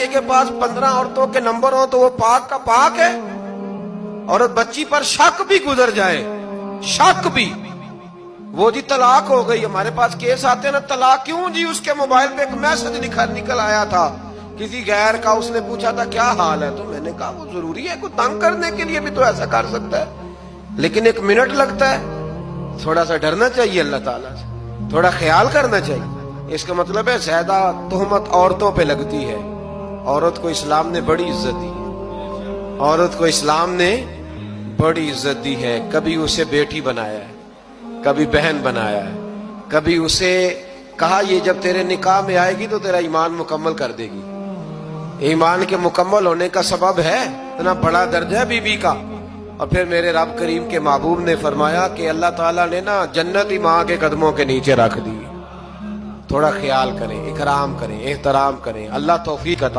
لڑکے کے پاس 15 عورتوں کے نمبر ہو تو وہ پاک کا پاک ہے؟ اور بچی پر شک بھی گزر جائے، شک بھی، وہ جی طلاق ہو گئی، ہمارے پاس کیس آتے ہیں نا طلاق کیوں جی، اس کے موبائل پہ ایک میسج نکل آیا تھا کسی غیر کا، اس نے پوچھا تھا کیا حال ہے، تو میں نے کہا وہ ضروری ہے، کوئی تنگ کرنے کے لیے بھی تو ایسا کر سکتا ہے، لیکن 1 منٹ لگتا ہے۔ تھوڑا سا ڈرنا چاہیے اللہ تعالیٰ سے، تھوڑا خیال کرنا چاہیے۔ اس کا مطلب ہے زیادہ تہمت عورتوں پہ لگتی ہے۔ عورت کو اسلام نے بڑی عزت دی، عورت کو اسلام نے بڑی عزت دی ہے، کبھی اسے بیٹی بنایا ہے، کبھی بہن بنایا ہے، کبھی اسے کہا یہ جب تیرے نکاح میں آئے گی تو تیرا ایمان مکمل کر دے گی۔ ایمان کے مکمل ہونے کا سبب ہے اتنا بڑا درجہ ہے بی بی کا۔ اور پھر میرے رب کریم کے محبوب نے فرمایا کہ اللہ تعالیٰ نے نا جنت ہی ماں کے قدموں کے نیچے رکھ دی۔ تھوڑا خیال کریں، اکرام کریں، احترام کریں، اللہ توفیق عطا